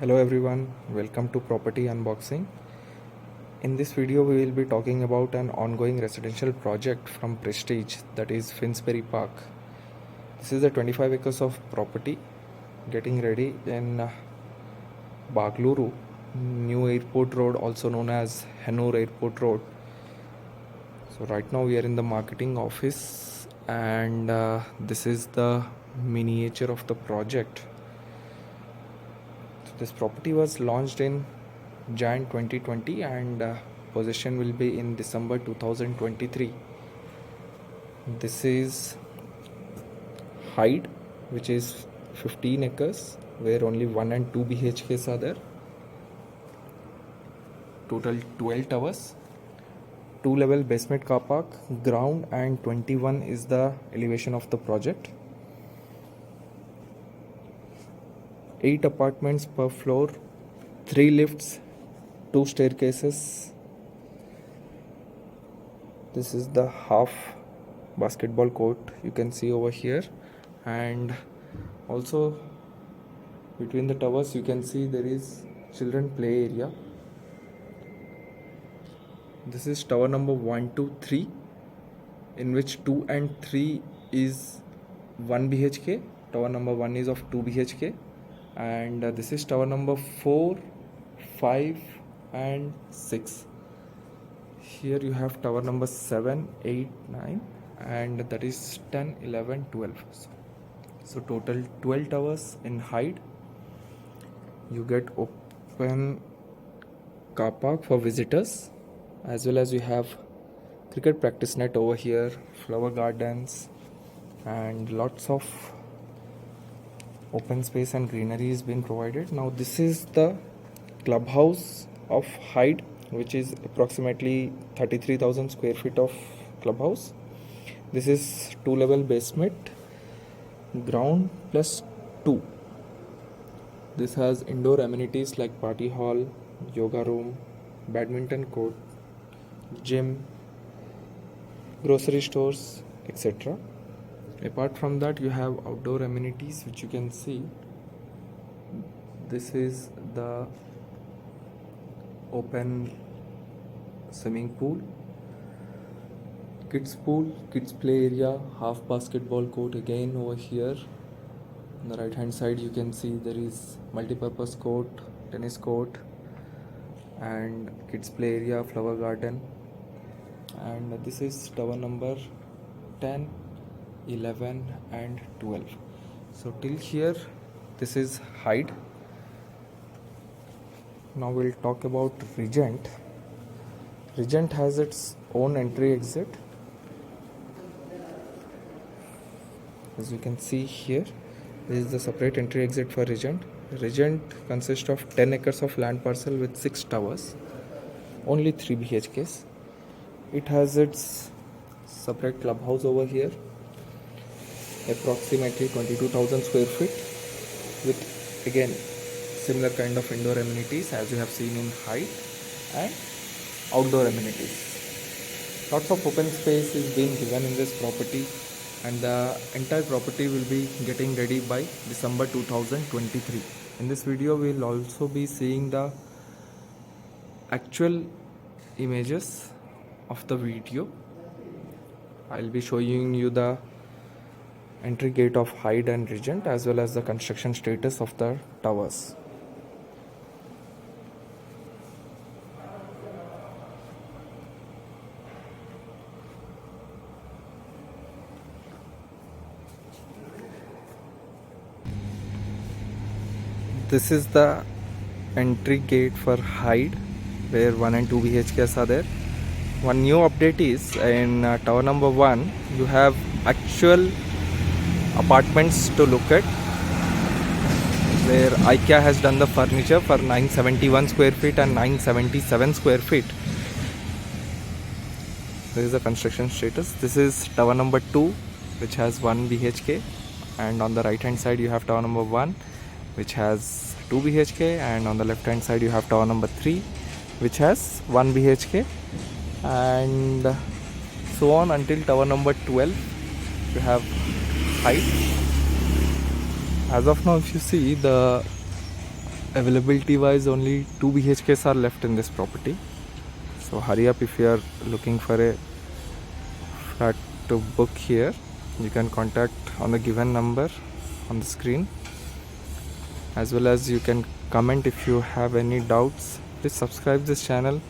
Hello everyone, welcome to Property Unboxing. In this video we will be talking about an ongoing residential project from Prestige, that is Finsbury Park. This is the 25 acres of property getting ready in Bagaluru, New Airport Road, also known as Hennur Airport Road. So right now we are in the marketing office and this is the miniature of the project. This property was launched in Jan 2020 and possession will be in December 2023. This is Hyde, which is 15 acres where only 1 and 2 BHKs are there. Total 12 towers, 2-level basement car park, ground and 21 is the elevation of the project. 8 apartments per floor, 3 lifts, 2 staircases. This is the half basketball court you can see over here, and also between the towers you can see there is children play area. This is tower number 1, 2, 3, in which 2 and 3 is 1 BHK. Tower number 1 is of 2 BHK. And this is tower number 4, 5 and 6. Here you have tower number 7, 8, 9 and that is 10, 11, 12. So total 12 towers in Hyde. You get open car park for visitors, as well as you have cricket practice net over here, flower gardens and lots of open space and greenery is being provided. Now this is the clubhouse of Hyde, which is approximately 33,000 square feet of clubhouse. This is 2-level basement, ground plus 2. This has indoor amenities like party hall, yoga room, badminton court, gym, grocery stores, etc. Apart from that, you have outdoor amenities which you can see. This is the open swimming pool, kids pool, kids play area, half basketball court again over here. On the right hand side you can see there is multi-purpose court, tennis court and kids play area, flower garden. And this is tower number 10, 11 and 12. So till here this is Hyde. Now we'll talk about Regent. Regent has its own entry exit. As you can see here, this is the separate entry exit for Regent. Regent consists of 10 acres of land parcel with 6 towers, only 3 BHKs. It has its separate clubhouse over here, approximately 22,000 square feet, with again similar kind of indoor amenities as you have seen in Hyde and outdoor amenities. Lots of open space is being given in this property, and the entire property will be getting ready by December 2023. In this video we will also be seeing the actual images of the video. I'll be showing you the entry gate of Hyde and Regent, as well as the construction status of the towers. This is the entry gate for Hyde, where 1 and 2 BHKs are there. One new update is in tower number 1 you have actual apartments to look at, where IKEA has done the furniture for 971 square feet and 977 square feet. This is the construction status. This is tower number 2, which has 1 BHK, and on the right hand side you have tower number 1, which has 2 BHK, and on the left hand side you have tower number 3, which has 1 BHK, and so on until tower number 12 you have Hyde. As of now, if you see, the availability wise only 2 BHKs are left in this property, so hurry up. If you are looking for a flat to book here, you can contact on the given number on the screen, as well as you can comment if you have any doubts. Please subscribe this channel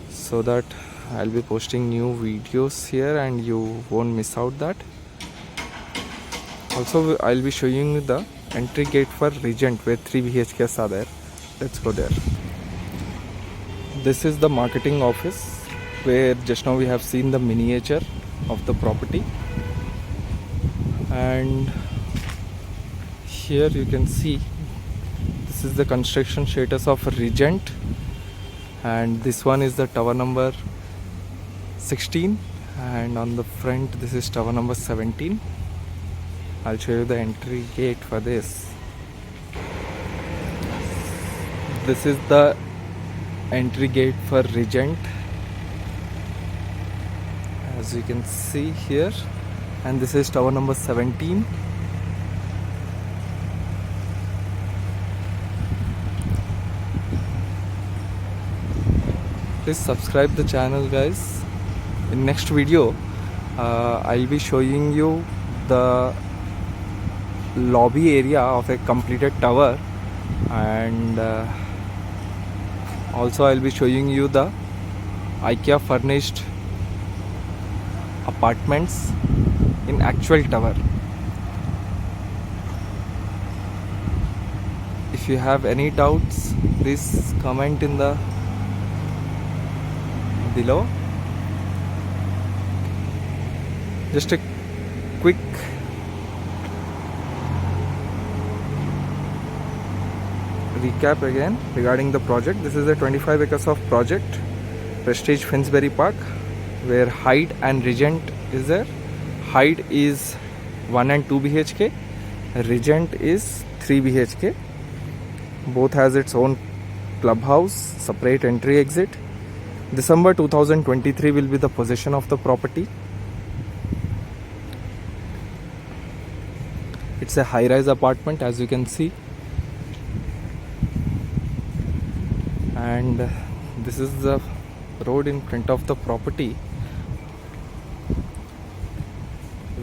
so that I'll be posting new videos here and you won't miss out that. Also, I'll be showing you the entry gate for Regent, where 3 BHKs are there. Let's go there. This is the marketing office, where just now we have seen the miniature of the property, and here you can see this is the construction status of Regent, and this one is the tower number 16, and on the front this is tower number 17. I'll show you the entry gate for this. This is the entry gate for Regent, as you can see here, and this is tower number 17. Please subscribe the channel, guys. In next video I'll be showing you the lobby area of a completed tower, and also I'll be showing you the IKEA furnished apartments in actual tower. If you have any doubts, please comment in the below. Just a quick recap again regarding the project. This is a 25 acres of project, Prestige Finsbury Park, where Hyde and Regent is there. Hyde is 1 and 2 BHK, Regent is 3 BHK. Both has its own clubhouse, separate entry exit. December 2023 will be the possession of the property. It's a high-rise apartment, as you can see, and this is the road in front of the property,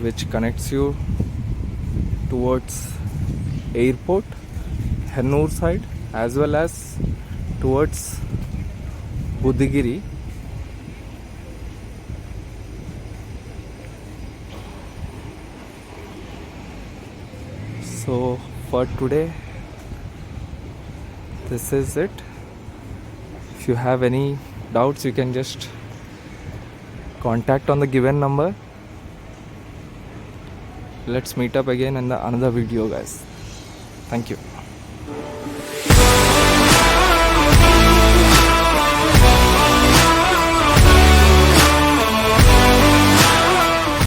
which connects you towards airport, Hennur side, as well as towards Buddhagiri. So for today, this is it. If you have any doubts, you can just contact on the given number. Let's meet up again in the another video, guys. Thank you.